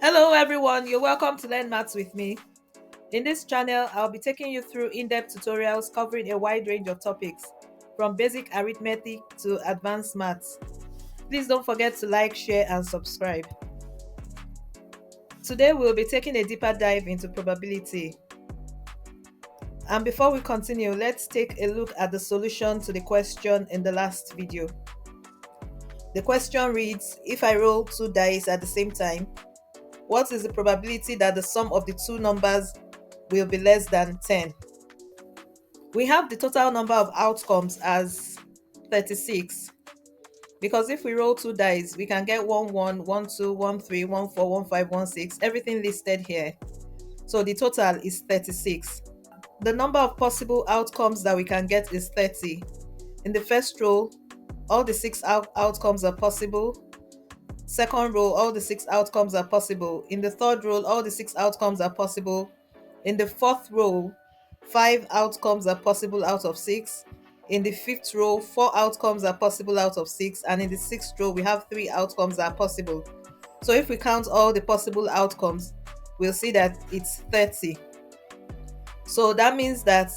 Hello everyone, you're welcome to Learn Maths with me. In this channel, I'll be taking you through in-depth tutorials covering a wide range of topics, from basic arithmetic to advanced maths. Please don't forget to like, share, and subscribe. Today we'll be taking a deeper dive into probability. And before we continue, let's take a look at the solution to the question in the last video. The question reads, if I roll two dice at the same time, what is the probability that the sum of the two numbers will be less than 10? We have the total number of outcomes as 36, because if we roll two dice, we can get 1 1, 1 2, 1 3, 1 4, 1 5, 1 6, everything listed here. So the total is 36. The number of possible outcomes that we can get is 30. In the first row, all the six outcomes are possible. Second row, all the six outcomes are possible. In the third row, all the six outcomes are possible. In the fourth row, 5 outcomes are possible out of 6. In the fifth row, 4 outcomes are possible out of 6. And in the sixth row, we have 3 outcomes that are possible. So if we count all the possible outcomes, we'll see that it's 30. So that means that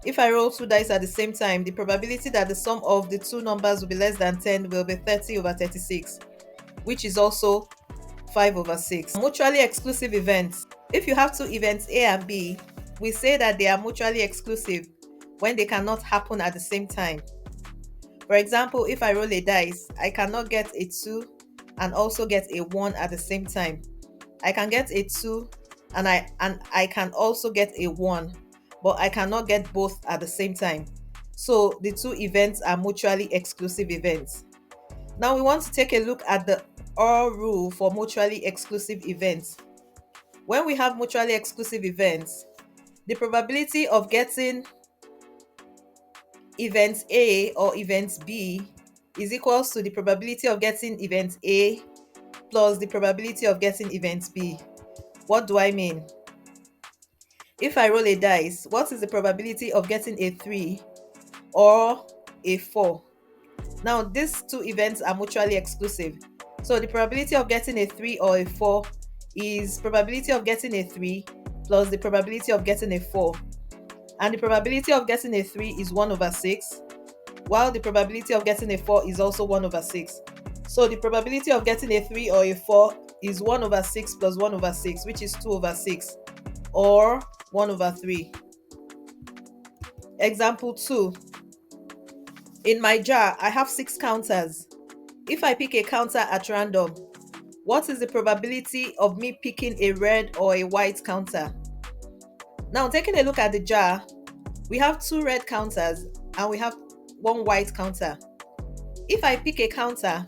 if I roll two dice at the same time, the probability that the sum of the two numbers will be less than 10 will be 30 over 36, which is also 5 over 6. Mutually exclusive events. If you have two events A and B, we say that they are mutually exclusive when they cannot happen at the same time. For example, if I roll a dice, I cannot get a 2 and also get a 1 at the same time. I can get a 2 and I can also get a 1, but I cannot get both at the same time. So the two events are mutually exclusive events. Now we want to take a look at the OR rule for mutually exclusive events. When we have mutually exclusive events, the probability of getting event A or event B is equals to the probability of getting event A plus the probability of getting event B. What do I mean? If I roll a dice, what is the probability of getting a 3 or a 4? Now, these two events are mutually exclusive. So the probability of getting a 3 or a 4 is probability of getting a 3 plus the probability of getting a 4. And the probability of getting a 3 is 1 over 6, while the probability of getting a 4 is also 1 over 6. So the probability of getting a 3 or a 4 is 1 over 6 plus 1 over 6, which is 2 over 6, or 1 over 3. Example 2. In my jar, I have 6 counters. If I pick a counter at random, what is the probability of me picking a red or a white counter? Now, taking a look at the jar, we have 2 red counters and we have 1 white counter. If I pick a counter,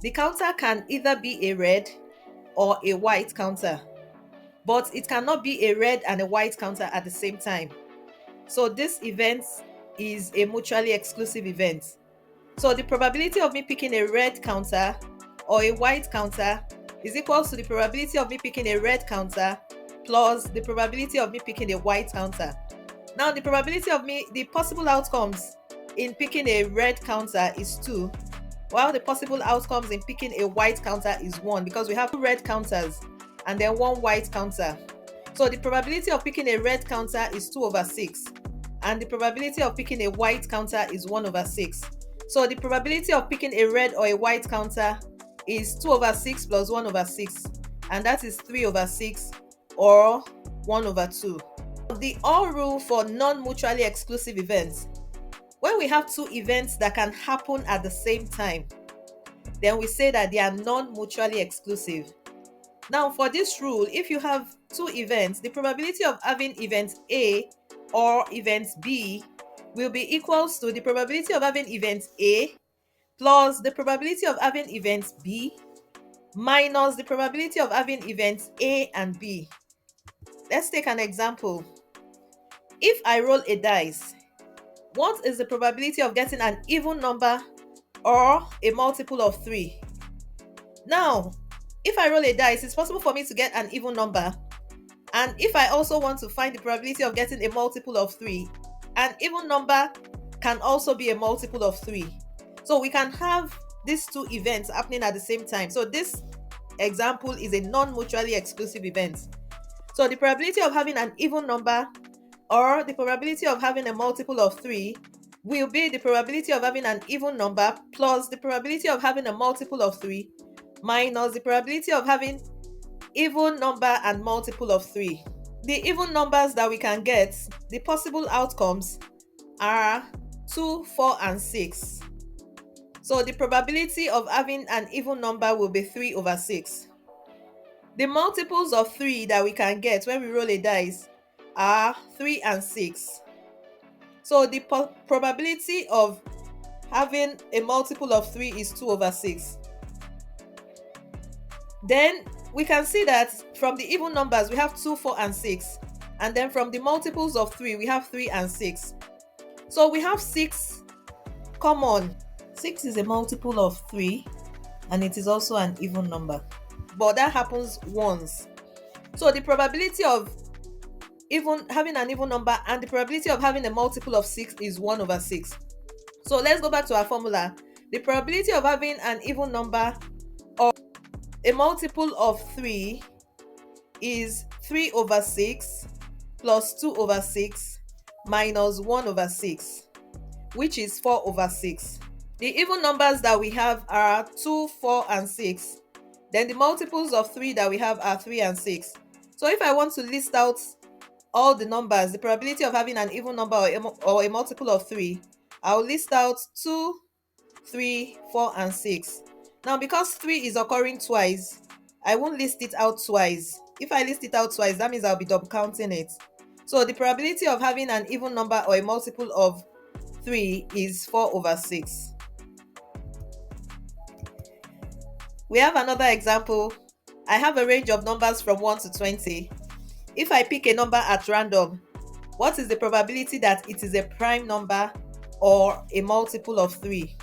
the counter can either be a red or a white counter, but it cannot be a red and a white counter at the same time. So this event is a mutually exclusive event. So the probability of me picking a red counter or a white counter is equal to the probability of me picking a red counter plus the probability of me picking a white counter. Now the possible outcomes in picking a red counter is 2, while the possible outcomes in picking a white counter is 1, because we have 2 red counters and then 1 white counter. So the probability of picking a red counter is 2 over 6, and the probability of picking a white counter is 1 over 6. So the probability of picking a red or a white counter is 2 over 6 plus 1 over 6, and that is 3 over 6, or 1 over 2. The OR rule for non-mutually exclusive events. When we have 2 events that can happen at the same time, then we say that they are non-mutually exclusive. Now, for this rule, if you have 2 events, the probability of having event A or event B will be equals to the probability of having event A plus the probability of having event B minus the probability of having events A and B. Let's take an example. If I roll a dice, what is the probability of getting an even number or a multiple of 3? Now, if I roll a dice, it's possible for me to get an even number. And if I also want to find the probability of getting a multiple of 3, an even number can also be a multiple of 3. So we can have these 2 events happening at the same time. So this example is a non-mutually exclusive event. So the probability of having an even number or the probability of having a multiple of 3 will be the probability of having an even number plus the probability of having a multiple of 3 minus the probability of having even number and multiple of 3. The even numbers that we can get, the possible outcomes are 2, 4, and 6. So the probability of having an even number will be 3 over 6. The multiples of 3 that we can get when we roll a dice are 3 and 6. So the probability of having a multiple of 3 is 2 over 6. Then we can see that from the even numbers we have 2, 4, and 6. And then from the multiples of 3 we have 3 and 6. So we have 6 common. 6 is a multiple of 3 and it is also an even number. But that happens once. So the probability of having an even number and the probability of having a multiple of 6 is 1 over 6. So let's go back to our formula. The probability of having an even number or a multiple of 3 is 3 over 6 plus 2 over 6 minus 1 over 6, which is 4 over 6. The even numbers that we have are 2, 4, and 6. Then the multiples of 3 that we have are 3 and 6. So if I want to list out all the numbers, the probability of having an even number or a multiple of 3, I'll list out 2, 3, 4, and 6. Now because 3 is occurring twice, I won't list it out twice. If I list it out twice, that means I'll be double counting it. So the probability of having an even number or a multiple of 3 is 4 over 6. We have another example. I have a range of numbers from 1 to 20. If I pick a number at random, what is the probability that it is a prime number or a multiple of 3?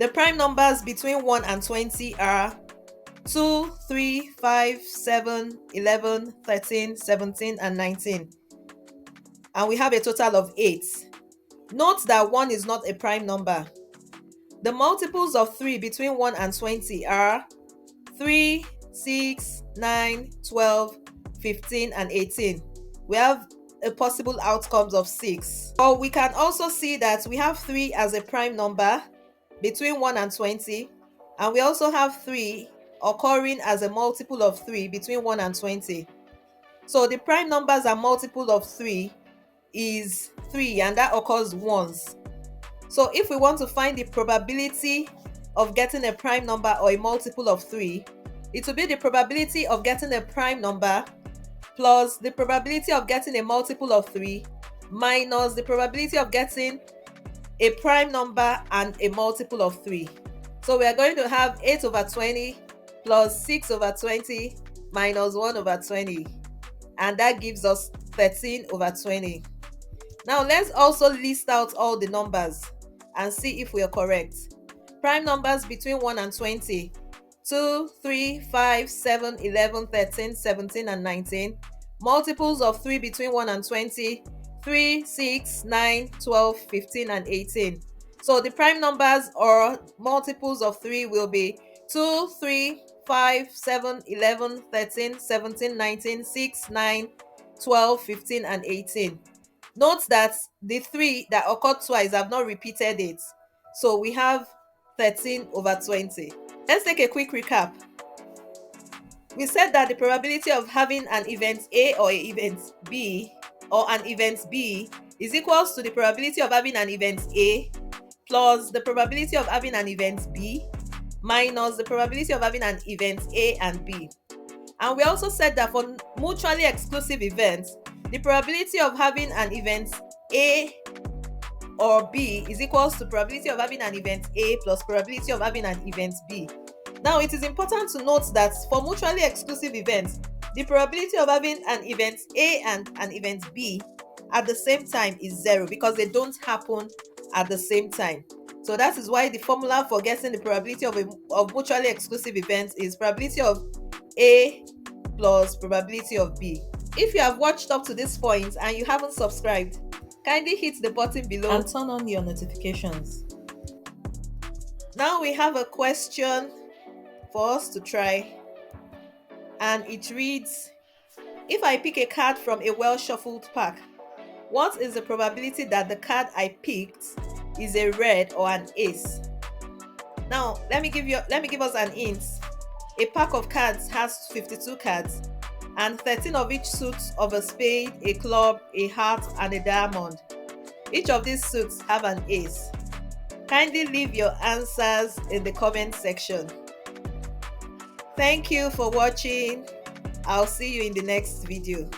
The prime numbers between 1 and 20 are 2, 3, 5, 7, 11, 13, 17, and 19. And we have a total of 8. Note that 1 is not a prime number. The multiples of 3 between 1 and 20 are 3, 6, 9, 12, 15, and 18. We have a possible outcomes of 6. But we can also see that we have 3 as a prime number between 1 and 20. And we also have 3 occurring as a multiple of 3 between 1 and 20. So the prime numbers and multiple of 3 is 3, and that occurs once. So if we want to find the probability of getting a prime number or a multiple of 3, it will be the probability of getting a prime number plus the probability of getting a multiple of 3 minus the probability of getting a prime number and a multiple of 3. So we are going to have 8 over 20 plus 6 over 20 minus 1 over 20. And that gives us 13 over 20. Now let's also list out all the numbers and see if we are correct. Prime numbers between 1 and 20. 2, 3, 5, 7, 11, 13, 17, and 19. Multiples of 3 between 1 and 20. 3, 6, 9, 12, 15, and 18. So the prime numbers or multiples of 3 will be 2, 3, 5, 7, 11, 13, 17, 19, 6, 9, 12, 15, and 18. Note that the 3 that occurred twice, I've not repeated it. So we have 13 over 20. Let's take a quick recap. We said that the probability of having an event A or an event B or an event B is equals to the probability of having an event A plus the probability of having an event B minus the probability of having an event A and B. And we also said that for mutually exclusive events, the probability of having an event A or B is equals to probability of having an event A plus probability of having an event B. Now it is important to note that for mutually exclusive events, the probability of having an event A and an event B at the same time is 0 because they don't happen at the same time. So that is why the formula for getting the probability of mutually exclusive events is probability of A plus probability of B. If you have watched up to this point and you haven't subscribed, kindly hit the button below and turn on your notifications. Now we have a question for us to try. And it reads, if I pick a card from a well shuffled pack, what is the probability that the card I picked is a red or an ace? Now, let me give us an hint. A pack of cards has 52 cards, and 13 of each suits of a spade, a club, a heart, and a diamond. Each of these suits have an ace. Kindly leave your answers in the comment section. Thank you for watching. I'll see you in the next video.